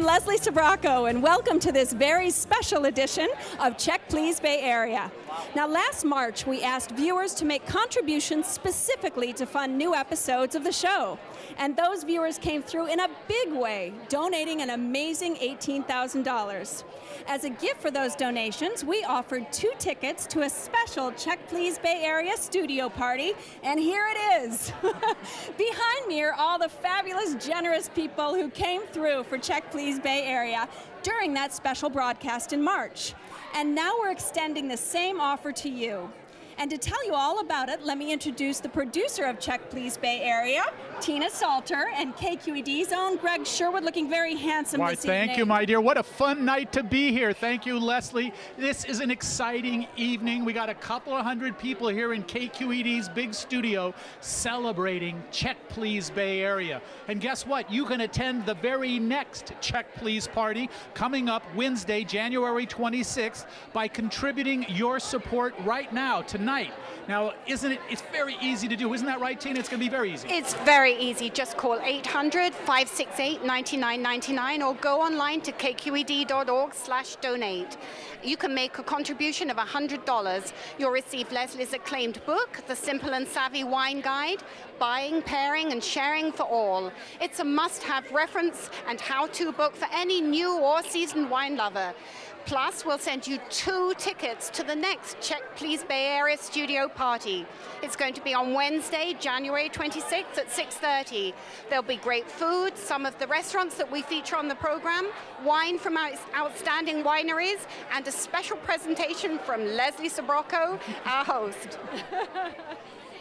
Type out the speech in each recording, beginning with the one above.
Leslie Sbrocco, and welcome to this very special edition of Check Please Bay Area. Now, last March, we asked viewers to make contributions specifically to fund new episodes of the show. And those viewers came through in a big way, donating an amazing $18,000. As a gift for those donations, we offered 2 tickets to a special Check Please Bay Area studio party, and here it is. Behind me are all the fabulous, generous people who came through for Check Please Bay Area during that special broadcast in March. And now we're extending the same offer to you. And to tell you all about it, let me introduce the producer of Check Please Bay Area, Tina Salter, and KQED's own Greg Sherwood, looking very handsome this evening. Thank you, my dear. What a fun night to be here. Thank you, Leslie. This is an exciting evening. We got a couple of hundred people here in KQED's big studio celebrating Check Please Bay Area. And guess what? You can attend the very next Check Please party coming up Wednesday, January 26th by contributing your support right now, tonight. Now, it's very easy to do. Isn't that right, Tina? It's going to be very easy. It's very easy. Just call 800-568-9999 or go online to kqed.org/donate. You can make a contribution of $100. You'll receive Leslie's acclaimed book, The Simple and Savvy Wine Guide, Buying, Pairing, and Sharing for All. It's a must-have reference and how-to book for any new or seasoned wine lover. Plus, we'll send you 2 tickets to the next Check Please Bay Area studio party. It's going to be on Wednesday, January 26th at 6:30. There'll be great food, some of the restaurants that we feature on the program, wine from outstanding wineries, and a special presentation from Leslie Sbrocco, our host.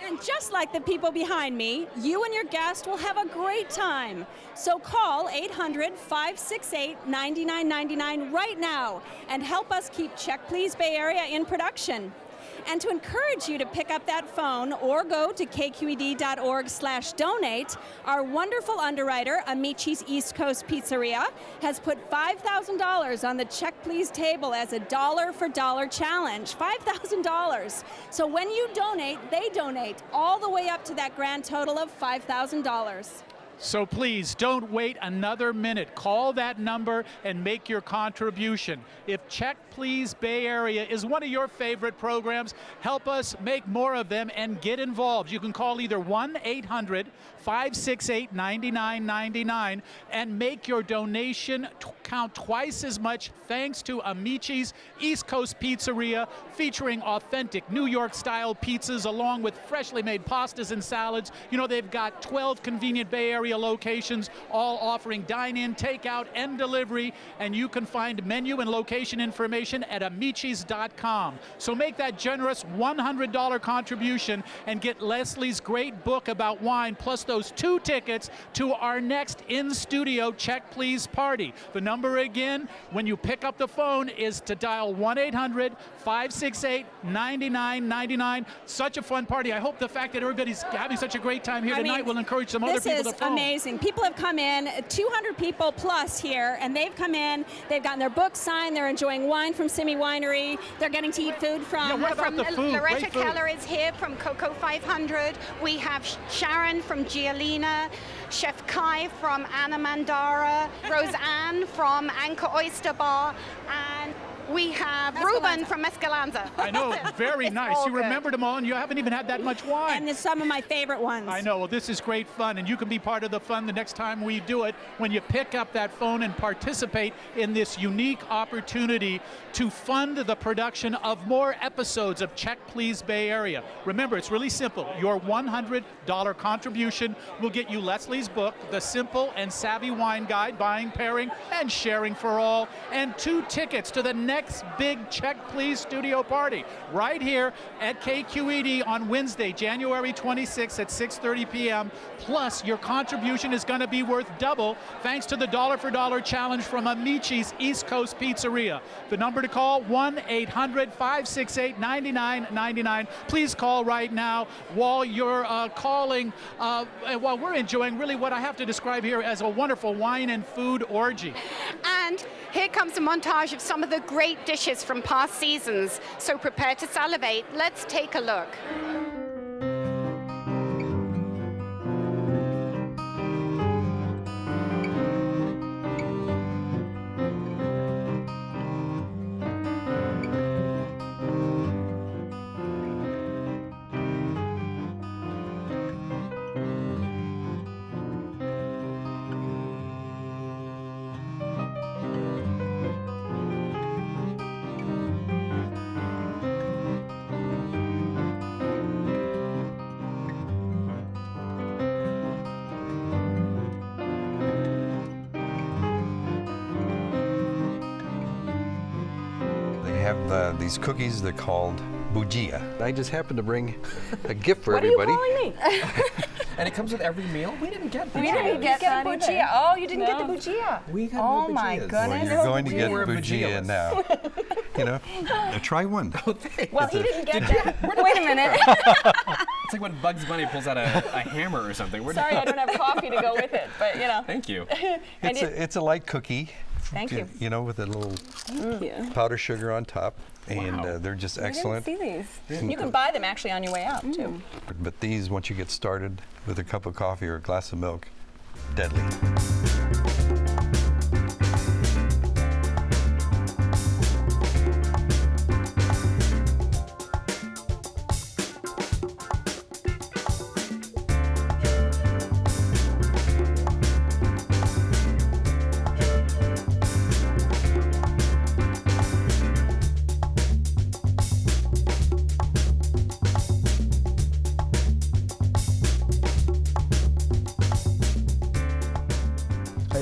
And just like the people behind me, you and your guest will have a great time. So call 800-568-9999 right now and help us keep Check Please Bay Area in production. And to encourage you to pick up that phone or go to kqed.org/donate, our wonderful underwriter, Amici's East Coast Pizzeria, has put $5,000 on the Check Please table as a dollar-for-dollar challenge. $5,000. So when you donate, they donate all the way up to that grand total of $5,000. So please, don't wait another minute. Call that number and make your contribution. If Check Please Bay Area is one of your favorite programs, help us make more of them and get involved. You can call either 1-800-568-9999 and make your donation count twice as much thanks to Amici's East Coast Pizzeria, featuring authentic New York-style pizzas along with freshly made pastas and salads. You know, they've got 12 convenient Bay Area locations, all offering dine-in, takeout, and delivery, and you can find menu and location information at amicis.com. So make that generous $100 contribution and get Leslie's great book about wine, plus those 2 tickets to our next in-studio Check Please party. The number again, when you pick up the phone, is to dial 1-800-568-9999. Such a fun party. I hope the fact that everybody's having such a great time here tonight will encourage some other people to phone. Amazing. People have come in, 200 people plus here, and they've come in, they've gotten their books signed, they're enjoying wine from Simi Winery, they're getting to eat food from... What about the food? Loretta Keller is here from Coco 500. We have Sharon from Giolina, Chef Kai from Anna Mandara, Roseanne from Anchor Oyster Bar, and we have Ruben from Mescalanza. I know, very nice. You remembered them all, and you haven't even had that much wine. And there's some of my favorite ones. I know. Well, this is great fun, and you can be part of the fun the next time we do it when you pick up that phone and participate in this unique opportunity to fund the production of more episodes of Check Please Bay Area. Remember, it's really simple. Your $100 contribution will get you Leslie's book, The Simple and Savvy Wine Guide, Buying, Pairing, and Sharing for All, and 2 tickets to the next big Check Please studio party right here at KQED on Wednesday, January 26th at 6:30 p.m. Plus, your contribution is going to be worth double thanks to the dollar-for-dollar challenge from Amici's East Coast Pizzeria. The number to call, 1-800-568-9999. Please call right now while you're calling, while we're enjoying really what I have to describe here as a wonderful wine and food orgy. And here comes a montage of some of the great dishes from past seasons. So prepare to salivate. Let's take a look. have these cookies. They're called bujia. I just happened to bring a gift for What are you everybody. calling me? And it comes with every meal? We didn't get We bujia. didn't get that bujia. either. Oh, you didn't get the No. bujia. We got Oh no my bujias. goodness. Well, you're going to get We're bujia bujias. now. You know, try one. Well, he didn't get that. Wait a minute. It's like when Bugs Bunny pulls out a hammer or something. Sorry, I don't have coffee to go with it, but you know. Thank you. And It's a light cookie. Thank you. You know, with a little powdered sugar on top, and they're just excellent. I didn't see these. You can buy them actually on your way out too. But these, once you get started with a cup of coffee or a glass of milk, deadly.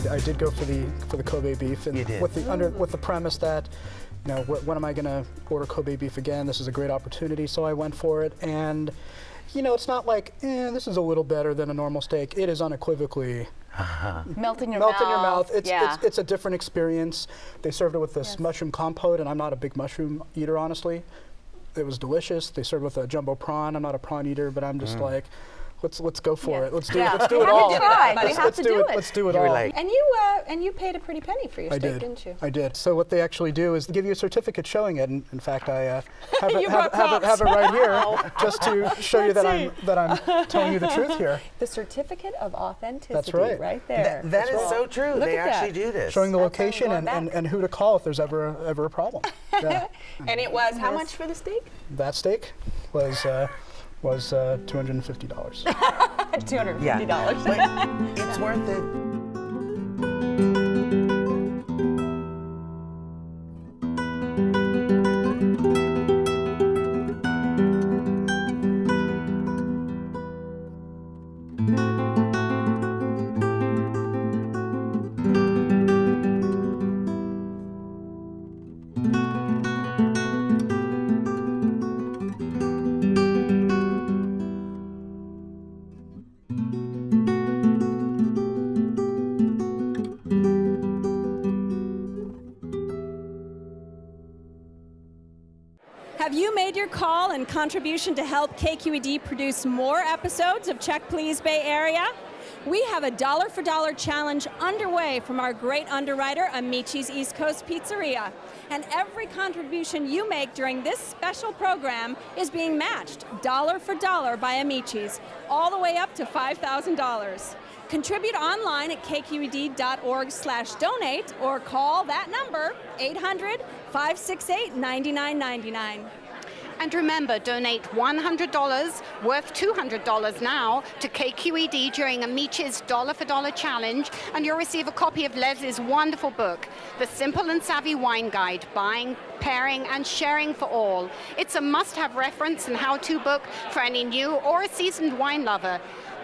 I did go for the Kobe beef, and with the premise that, you know, when am I going to order Kobe beef again? This is a great opportunity, so I went for it. And, you know, it's not like this is a little better than a normal steak. It is unequivocally Melt in your melt mouth. in your mouth. Yeah. It's a different experience. They served it with this mushroom compote, and I'm not a big mushroom eater, honestly. It was delicious. They served it with a jumbo prawn. I'm not a prawn eater, but I'm just like, let's go for it. Let's do it. Let's do You it have all. to try. You have Let's to do do it. it. Let's do it all. And you paid a pretty penny for your I steak, did. didn't you? I did. So what they actually do is give you a certificate showing it. And in fact, I have You brought it right here props. just to show you that I'm telling you the truth here. The certificate of authenticity. That's right. Right there. That is so true. Look They at that. actually do this. Showing the That's how I'm location going and who to call if there's ever a problem. Yeah. And it was how much for the steak? That steak was $250. $250. Yeah. But it's worth it. Have you made your call and contribution to help KQED produce more episodes of Check Please Bay Area? We have a dollar for dollar challenge underway from our great underwriter, Amici's East Coast Pizzeria. And every contribution you make during this special program is being matched dollar for dollar by Amici's, all the way up to $5,000. Contribute online at kqed.org/donate or call that number, 800-568-9999. And remember, donate $100, worth $200 now, to KQED during Amici's Dollar for Dollar Challenge, and you'll receive a copy of Leslie's wonderful book, The Simple and Savvy Wine Guide, Buying, Pairing, and Sharing for All. It's a must-have reference and how-to book for any new or a seasoned wine lover.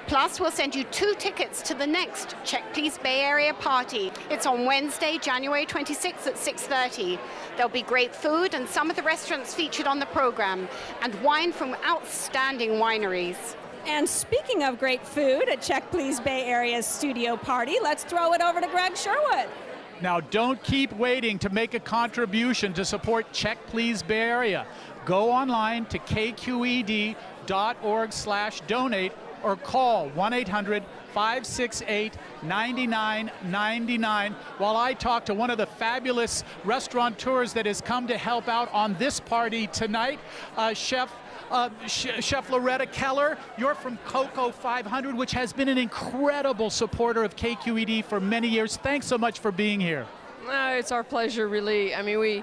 Plus, we'll send you 2 tickets to the next Check Please Bay Area party. It's on Wednesday, January 26th at 6:30. There'll be great food and some of the restaurants featured on the program, and wine from outstanding wineries. And speaking of great food at Check Please Bay Area's studio party, let's throw it over to Greg Sherwood. Now, don't keep waiting to make a contribution to support Check Please Bay Area. Go online to kqed.org/donate or call 1-800-568-9999 while I talk to one of the fabulous restaurateurs that has come to help out on this party tonight, Chef Loretta Keller. You're from Coco 500, which has been an incredible supporter of KQED for many years. Thanks so much for being here. It's our pleasure, really. I mean,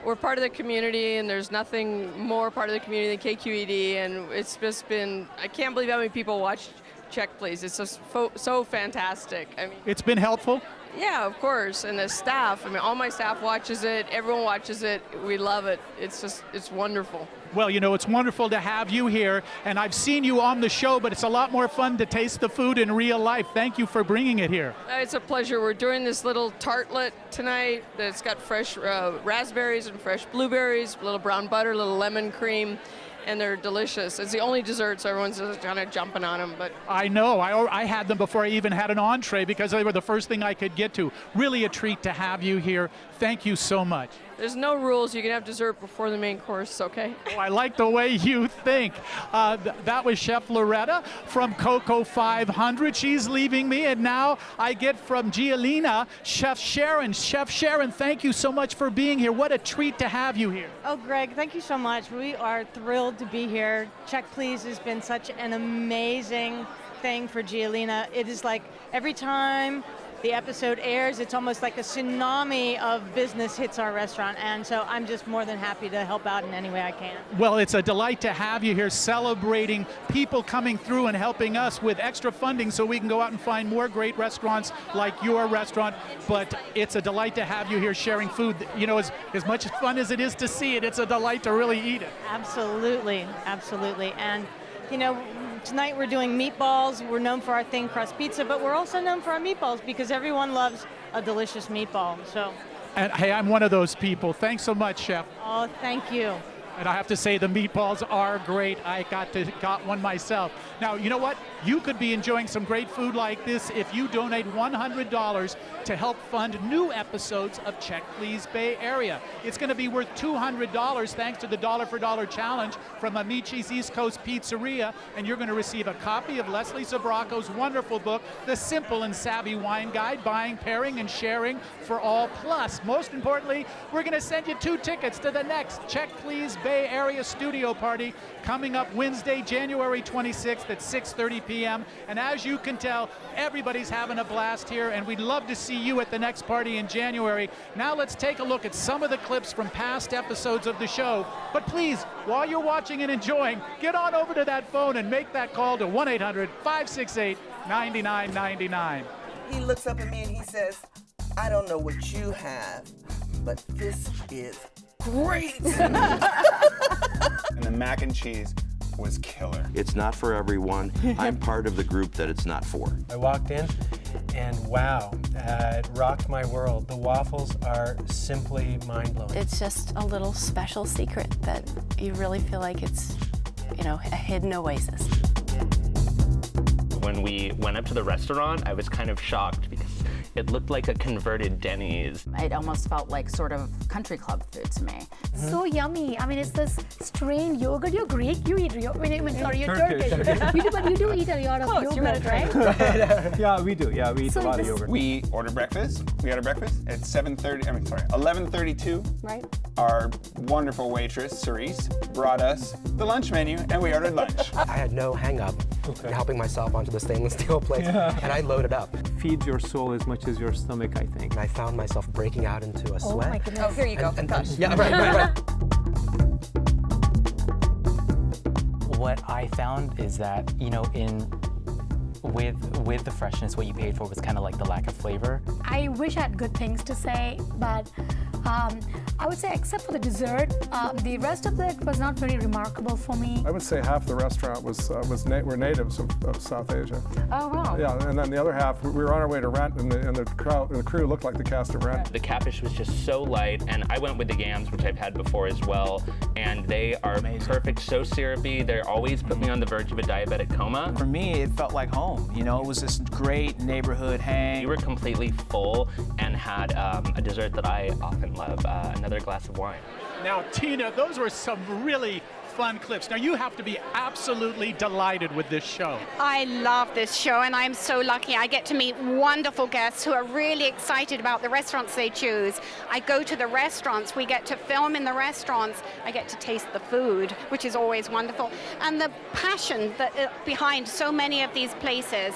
we're part of the community, and there's nothing more part of the community than KQED, and it's just been, I can't believe how many people watch Check Please. It's just so fantastic. I mean, It's been helpful. yeah, of course, and the staff, I mean, all my staff watches it, everyone watches it, we love it. It's wonderful. Well, you know, it's wonderful to have you here, and I've seen you on the show, but it's a lot more fun to taste the food in real life. Thank you for bringing it here. It's a pleasure. We're doing this little tartlet tonight that's got fresh raspberries and fresh blueberries, a little brown butter, a little lemon cream, and they're delicious. It's the only dessert, so everyone's just kind of jumping on them. But I know. I had them before I even had an entree because they were the first thing I could get to. Really a treat to have you here. Thank you so much. there's no rules. You can have dessert before the main course, okay? Oh, I like the way you think. That was Chef Loretta from Coco 500. She's leaving me, and now I get from Gialina, Chef Sharon. Chef Sharon, thank you so much for being here. What a treat to have you here. Oh, Greg, thank you so much. We are thrilled to be here. Check Please has been such an amazing thing for Gialina. It is like every time the episode airs, it's almost like a tsunami of business hits our restaurant, and so I'm just more than happy to help out in any way I can. Well, it's a delight to have you here celebrating people coming through and helping us with extra funding so we can go out and find more great restaurants like your restaurant. But it's a delight to have you here sharing food. You know, as much fun as it is to see it, it's a delight to really eat it. Absolutely, absolutely. And you know, tonight we're doing meatballs. We're known for our thin crust pizza, but we're also known for our meatballs because everyone loves a delicious meatball. So, And hey, I'm one of those people. Thanks so much, Chef. oh, thank you. And I have to say the meatballs are great. I got one myself. Now, you know what? You could be enjoying some great food like this if you donate $100 to help fund new episodes of Check Please Bay Area. It's going to be worth $200 thanks to the Dollar for Dollar Challenge from Amici's East Coast Pizzeria, and you're going to receive a copy of Leslie Sbrocco's wonderful book, The Simple and Savvy Wine Guide, Buying, Pairing, and Sharing for All. Plus, most importantly, we're going to send you 2 tickets to the next Check Please Bay Area studio party coming up Wednesday, January 26th at 6:30 p.m. And as you can tell, everybody's having a blast here, and we'd love to see you at the next party in January. Now let's take a look at some of the clips from past episodes of the show. But please, while you're watching and enjoying, get on over to that phone and make that call to 1-800-568-9999. He looks up at me and he says, I don't know what you have, but this is great. And the mac and cheese was killer. It's not for everyone. I'm part of the group that it's not for. I walked in and wow, it rocked my world. The waffles are simply mind-blowing. It's just a little special secret that you really feel like it's, you know, a hidden oasis. When we went up to the restaurant, I was kind of shocked because it looked like a converted Denny's. It almost felt like sort of country club food to me. So yummy. I mean, it's this strained yogurt. You're Greek. You eat sorry, you're Turkish. But you do eat a lot of yogurt, right? Yeah, we do. Yeah, we eat a lot of yogurt. We ordered breakfast. We had a breakfast at 11:32. Right. Our wonderful waitress, Cerise, brought us the lunch menu, and we ordered lunch. I had no hang-up in helping myself onto the stainless steel plate, and I loaded up. Feeds your soul as much as your stomach, I think. And I found myself breaking out into a sweat. Oh my goodness. Oh, here you go. Yeah, right. What I found is that, you know, with the freshness, what you paid for was kind of like the lack of flavor. I wish I had good things to say, but I would say except for the dessert, the rest of it was not very remarkable for me. I would say half the restaurant were natives of South Asia. Oh, wow. Yeah, and then the other half, we were on our way to Rent, and the crew looked like the cast of Rent. The catfish was just so light, and I went with the yams, which I've had before as well, and they are amazing. Perfect, so syrupy. They always put me on the verge of a diabetic coma. For me, it felt like home. You know, it was this great neighborhood hang. We were completely full and had a dessert that I often love, another glass of wine. Now, Tina, those were some really fun clips. Now, you have to be absolutely delighted with this show. I love this show, and I'm so lucky. I get to meet wonderful guests who are really excited about the restaurants they choose. I go to the restaurants. We get to film in the restaurants. I get to taste the food, which is always wonderful. And the passion that behind so many of these places,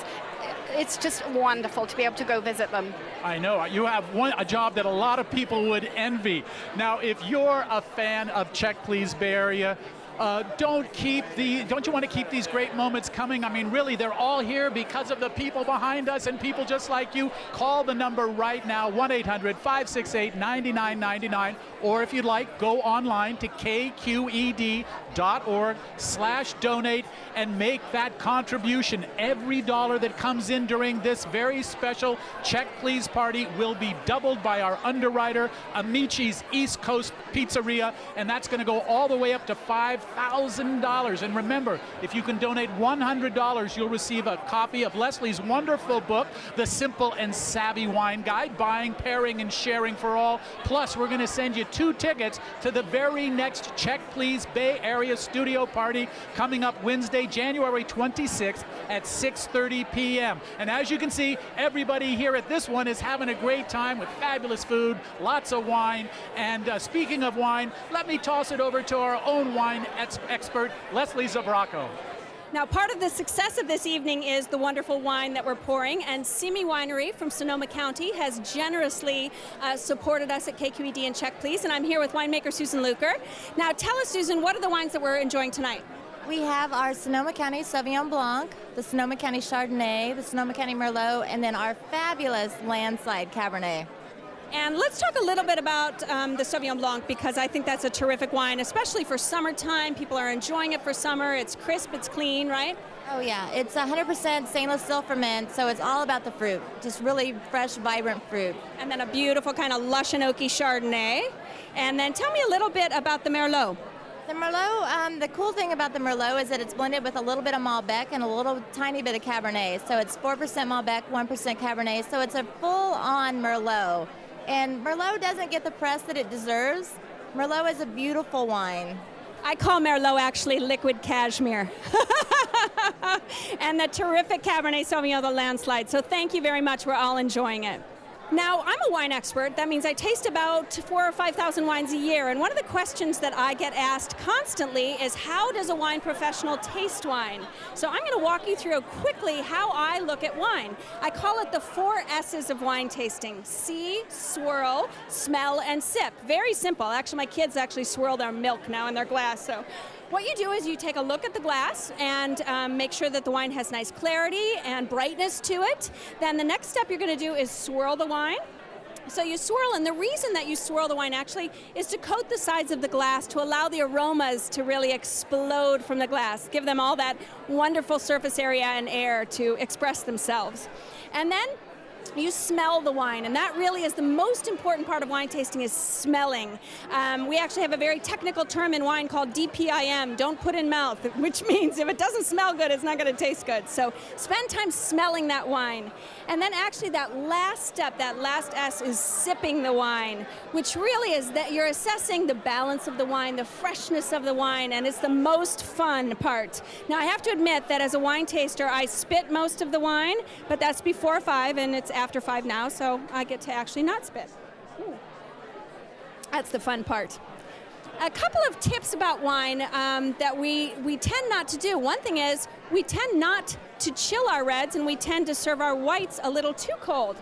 it's just wonderful to be able to go visit them. I know. You have a job that a lot of people would envy. Now, if you're a fan of Check Please Bay Area, don't you want to keep these great moments coming? I mean, really, they're all here because of the people behind us and people just like you. Call the number right now, 1-800-568-9999, or if you'd like, go online to kqed.org/donate and make that contribution. Every dollar that comes in during this very special Check Please party will be doubled by our underwriter, Amici's East Coast Pizzeria, and that's going to go all the way up to $5,000. And remember, if you can donate $100, you'll receive a copy of Leslie's wonderful book, The Simple and Savvy Wine Guide, Buying, Pairing, and Sharing for All. Plus, we're going to send you 2 tickets to the very next Check Please Bay Area studio party coming up Wednesday, January 26th at 6:30 p.m. And as you can see, everybody here at this one is having a great time with fabulous food, lots of wine. And speaking of wine, let me toss it over to our own wine expert, Leslie Sbrocco. Now, part of the success of this evening is the wonderful wine that we're pouring, and Simi Winery from Sonoma County has generously supported us at KQED and Check Please, and I'm here with winemaker Susan Luker. Now, tell us, Susan, what are the wines that we're enjoying tonight? We have our Sonoma County Sauvignon Blanc, the Sonoma County Chardonnay, the Sonoma County Merlot, and then our fabulous Landslide Cabernet. And let's talk a little bit about the Sauvignon Blanc, because I think that's a terrific wine, especially for summertime. People are enjoying it for summer. It's crisp, it's clean, right? Oh yeah, it's 100% stainless steel ferment, so it's all about the fruit. Just really fresh, vibrant fruit. And then a beautiful kind of lush and oaky Chardonnay. And then tell me a little bit about the Merlot. The Merlot, the cool thing about the Merlot is that it's blended with a little bit of Malbec and a little tiny bit of Cabernet. So it's 4% Malbec, 1% Cabernet, so it's a full-on Merlot. And Merlot doesn't get the press that it deserves. Merlot is a beautiful wine. I call Merlot actually liquid cashmere. And the terrific Cabernet Sauvignon, the Landslide. So thank you very much. We're all enjoying it. Now, I'm a wine expert. That means I taste about 4,000 or 5,000 wines a year. And one of the questions that I get asked constantly is, how does a wine professional taste wine? So I'm going to walk you through quickly how I look at wine. I call it the 4 S's of wine tasting: see, swirl, smell, and sip. Very simple. Actually, my kids actually swirl their milk now in their glass. So what you do is you take a look at the glass and make sure that the wine has nice clarity and brightness to it. Then the next step you're going to do is swirl the wine. So you swirl, and the reason that you swirl the wine actually is to coat the sides of the glass to allow the aromas to really explode from the glass, give them all that wonderful surface area and air to express themselves. And then you smell the wine, and that really is the most important part of wine tasting, is smelling. We actually have a very technical term in wine called DPIM, don't put in mouth, which means if it doesn't smell good, it's not going to taste good. So spend time smelling that wine. And then actually that last step, that last S, is sipping the wine, which really is that you're assessing the balance of the wine, the freshness of the wine, and it's the most fun part. Now, I have to admit that as a wine taster, I spit most of the wine, but that's before 5, and it's after 5 now, so I get to actually not spit. Ooh. That's the fun part. A couple of tips about wine that we tend not to do. One thing is we tend not to chill our reds, and we tend to serve our whites a little too cold.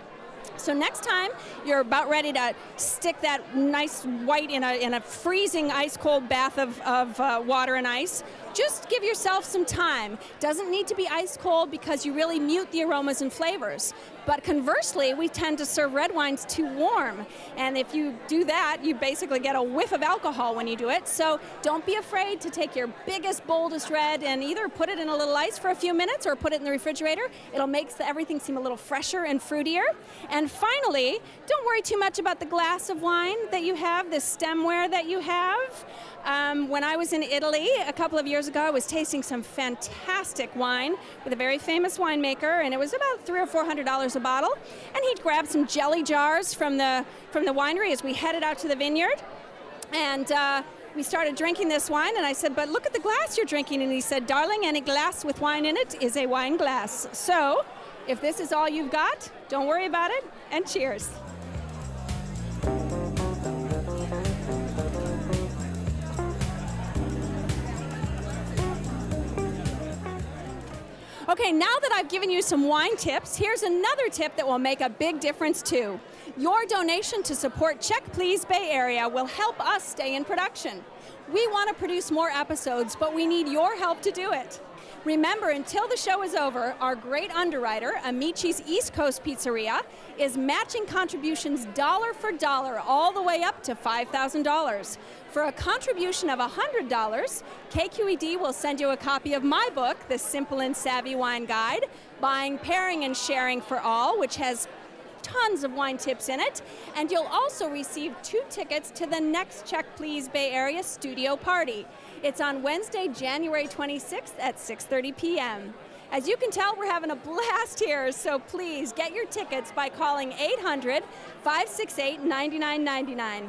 So next time you're about ready to stick that nice white in a freezing ice cold bath of water and ice, just give yourself some time. Doesn't need to be ice cold because you really mute the aromas and flavors. But conversely, we tend to serve red wines too warm. And if you do that, you basically get a whiff of alcohol when you do it. So don't be afraid to take your biggest, boldest red and either put it in a little ice for a few minutes or put it in the refrigerator. It'll make everything seem a little fresher and fruitier. And finally, don't worry too much about the glass of wine that you have, the stemware that you have. When I was in Italy a couple of years ago, I was tasting some fantastic wine with a very famous winemaker, and it was about $300 or $400 a bottle. And he'd grabbed some jelly jars from the winery as we headed out to the vineyard. And we started drinking this wine, and I said, "But look at the glass you're drinking." And he said, "Darling, any glass with wine in it is a wine glass. So if this is all you've got, don't worry about it, and cheers." Okay, now that I've given you some wine tips, here's another tip that will make a big difference too. Your donation to support Check Please Bay Area will help us stay in production. We want to produce more episodes, but we need your help to do it. Remember, until the show is over, our great underwriter, Amici's East Coast Pizzeria, is matching contributions dollar for dollar all the way up to $5,000. For a contribution of $100, KQED will send you a copy of my book, The Simple and Savvy Wine Guide, Buying, Pairing, and Sharing for All, which has tons of wine tips in it, and you'll also receive 2 tickets to the next Check Please Bay Area studio party. It's on Wednesday, January 26th at 6:30 p.m. As you can tell, we're having a blast here, so please get your tickets by calling 800-568-9999.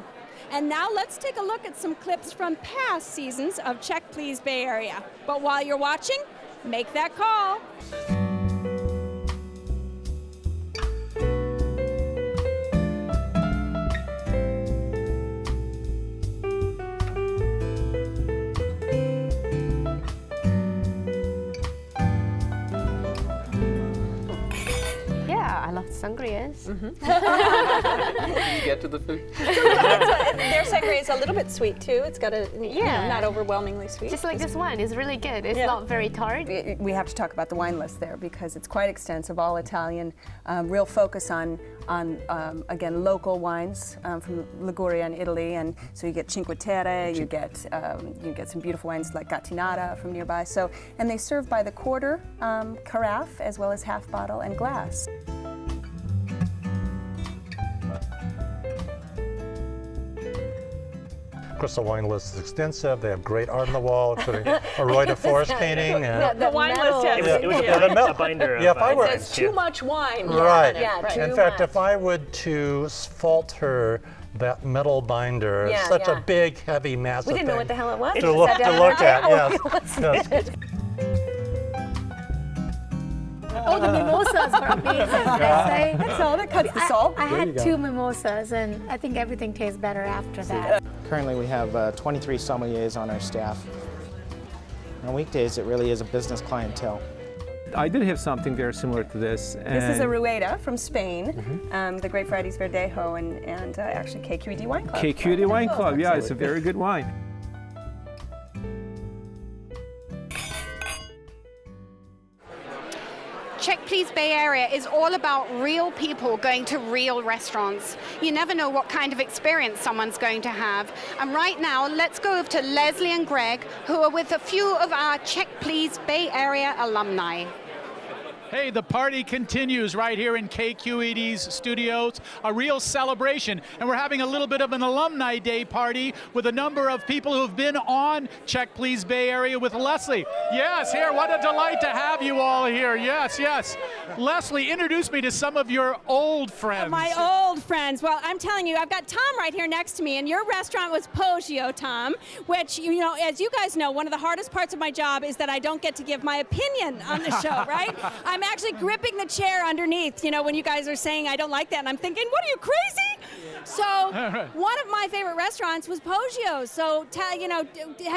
And now let's take a look at some clips from past seasons of Check Please Bay Area. But while you're watching, make that call. I love sangrias. Can you get to the food? Their sangria is a little bit sweet too. It's got a, not overwhelmingly sweet. Just like this one, it's really good. It's not very tart. We have to talk about the wine list there because it's quite extensive, all Italian, real focus on again, local wines from Liguria and Italy, and so you get Cinque Terre, you get some beautiful wines like Gattinara from nearby. So, and they serve by the quarter carafe as well as half bottle and glass. Of course, the wine list is extensive. They have great art on the wall, including a Roy de Forest painting. And the wine list has it was a binder. Yeah, if I were, it says too much wine. Right. Yeah, in fact, if I would to fault her that metal binder, such a big, heavy, massive We didn't know thing what the hell it was. to look at, yes. Oh, the mimosas were amazing. That's all. That cuts the salt. I had 2 mimosas, and I think everything tastes better after that. Currently, we have 23 sommeliers on our staff. On weekdays, it really is a business clientele. I did have something very similar to this. This is a Rueda from Spain, the Great Fridays Verdejo, and actually KQED Wine Club. KQED Wine Club, yeah, it's a very good wine. Check Please Bay Area is all about real people going to real restaurants. You never know what kind of experience someone's going to have. And right now, let's go over to Leslie and Greg, who are with a few of our Check Please Bay Area alumni. Hey, the party continues right here in KQED's studios, a real celebration. And we're having a little bit of an Alumni Day party with a number of people who've been on Check Please Bay Area with Leslie. Yes, here, what a delight to have you all here. Yes, yes. Leslie, introduce me to some of your old friends. My old friends. Well, I'm telling you, I've got Tom right here next to me, and your restaurant was Poggio, Tom, which, you know, as you guys know, one of the hardest parts of my job is that I don't get to give my opinion on the show, right? I'm actually gripping the chair underneath, you know, when you guys are saying I don't like that, and I'm thinking, what are you, crazy? So one of my favorite restaurants was Poggio. So, you know,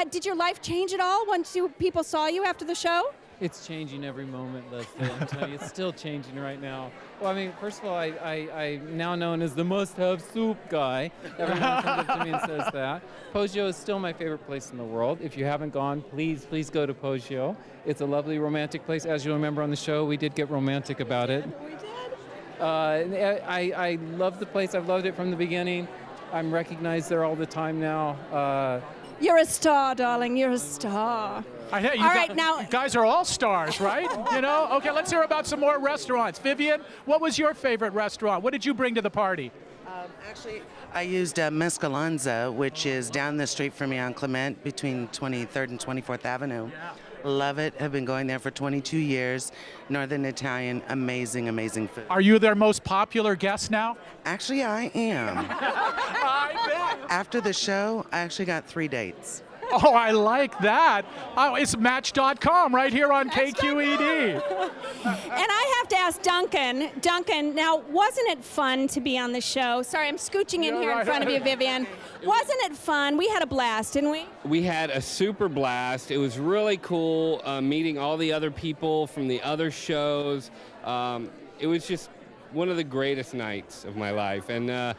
did your life change at all once people saw you after the show? It's changing every moment, Leslie. I'm telling you, it's still changing right now. Well, I mean, first of all, I'm now known as the must-have soup guy. Everyone comes up to me and says that. Poggio is still my favorite place in the world. If you haven't gone, please go to Poggio. It's a lovely romantic place. As you'll remember on the show, we did get romantic about it. We did. I love the place. I've loved it from the beginning. I'm recognized there all the time now. You're a star, darling. You're a star. All right, now you guys are all stars, right? You know. Okay, let's hear about some more restaurants. Vivian, what was your favorite restaurant? What did you bring to the party? Actually, I used Mescalanza, which is down the street from me on Clement between 23rd and 24th Avenue. Yeah. Love it. Have been going there for 22 years. Northern Italian, amazing, amazing food. Are you their most popular guest now? Actually, I am. I bet. After the show, I actually got 3 dates. Oh, I like that. Oh, it's Match.com right here on KQED. And I have to ask Duncan. Duncan, now, wasn't it fun to be on the show? Sorry, I'm scooching in here in front of you, Vivian. Wasn't it fun? We had a blast, didn't we? We had a super blast. It was really cool meeting all the other people from the other shows. It was just one of the greatest nights of my life. And,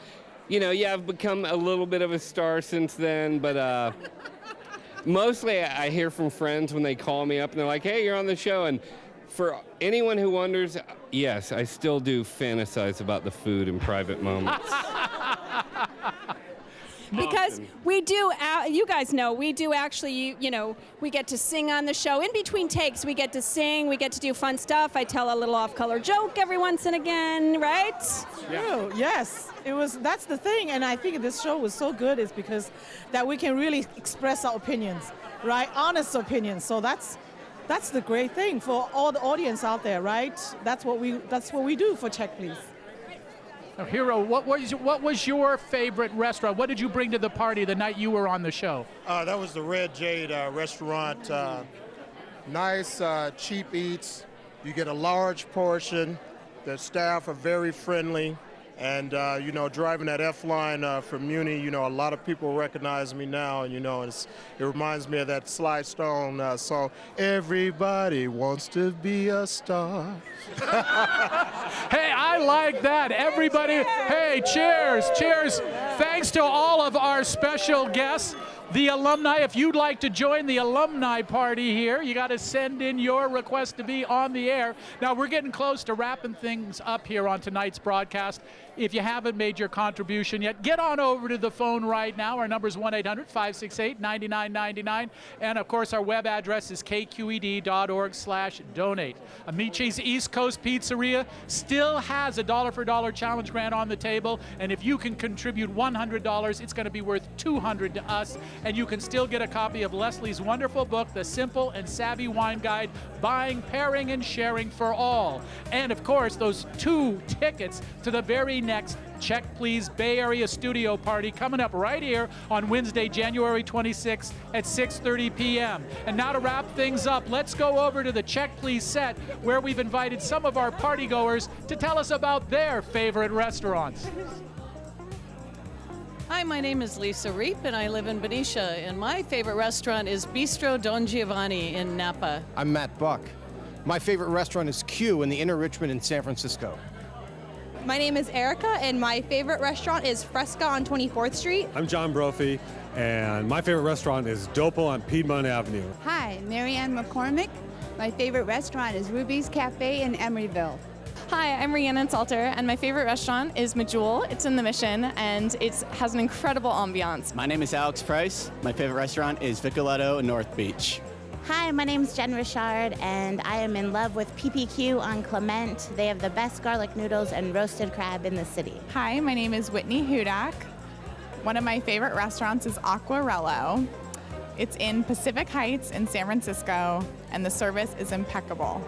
you know, yeah, I've become a little bit of a star since then, but mostly I hear from friends when they call me up and they're like, hey, you're on the show. And for anyone who wonders, yes, I still do fantasize about the food in private moments. Because we do, you guys know, we do actually, you know, we get to sing on the show. In between takes, we get to sing, we get to do fun stuff. I tell a little off-color joke every once and again, right? True, yes. That's the thing, and I think this show was so good is because that we can really express our opinions, right? Honest opinions. So that's the great thing for all the audience out there, right? That's what we do for Check Please. Now, Hero, what was your favorite restaurant? What did you bring to the party the night you were on the show? That was the Red Jade restaurant. Nice, cheap eats. You get a large portion. The staff are very friendly. And, you know, driving that F-line from Muni, you know, a lot of people recognize me now. And, you know, it reminds me of that Sly Stone song, Everybody Wants to Be a Star. Hey, I like that. Everybody, hey, cheers, cheers. Thanks to all of our special guests. The alumni, if you'd like to join the alumni party here, you got to send in your request to be on the air. Now, we're getting close to wrapping things up here on tonight's broadcast. If you haven't made your contribution yet, get on over to the phone right now. Our number is 1-800-568-9999. And, of course, our web address is kqed.org/donate. Amici's East Coast Pizzeria still has a dollar for dollar challenge grant on the table. And if you can contribute $100, it's going to be worth $200 to us. And you can still get a copy of Leslie's wonderful book, The Simple and Savvy Wine Guide, Buying, Pairing, and Sharing for All. And, of course, those 2 tickets to the very next Check Please Bay Area studio party coming up right here on Wednesday, January 26th at 6:30 p.m. And now to wrap things up, let's go over to the Check Please set where we've invited some of our partygoers to tell us about their favorite restaurants. Hi, my name is Lisa Reep, and I live in Benicia, and my favorite restaurant is Bistro Don Giovanni in Napa. I'm Matt Buck. My favorite restaurant is Q in the Inner Richmond in San Francisco. My name is Erica, and my favorite restaurant is Fresca on 24th Street. I'm John Brophy, and my favorite restaurant is Dopo on Piedmont Avenue. Hi, Marianne McCormick. My favorite restaurant is Ruby's Cafe in Emeryville. Hi, I'm Rhiannon Salter, and my favorite restaurant is Medjool. It's in the Mission, and it has an incredible ambiance. My name is Alex Price. My favorite restaurant is Vicoletto in North Beach. Hi, my name's Jen Richard, and I am in love with PPQ on Clement. They have the best garlic noodles and roasted crab in the city. Hi, my name is Whitney Hudak. One of my favorite restaurants is Aquarello. It's in Pacific Heights in San Francisco, and the service is impeccable.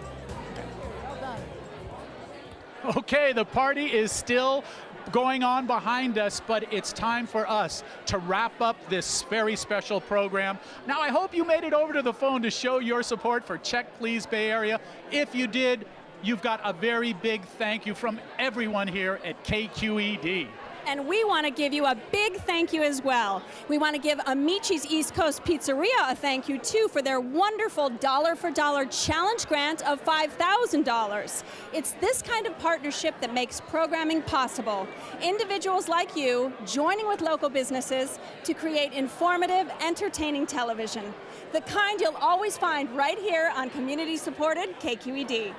Okay, the party is still going on behind us, but it's time for us to wrap up this very special program. Now, I hope you made it over to the phone to show your support for Check Please Bay Area. If you did, you've got a very big thank you from everyone here at KQED. And we want to give you a big thank you as well. We want to give Amici's East Coast Pizzeria a thank you, too, for their wonderful dollar-for-dollar challenge grant of $5,000. It's this kind of partnership that makes programming possible. Individuals like you joining with local businesses to create informative, entertaining television. The kind you'll always find right here on community-supported KQED.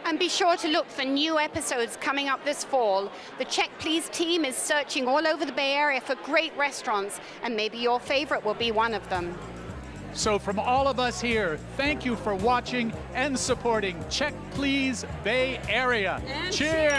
And be sure to look for new episodes coming up this fall. The Check Please team is searching all over the Bay Area for great restaurants, and maybe your favorite will be one of them. So from all of us here, thank you for watching and supporting Check Please Bay Area. And cheers!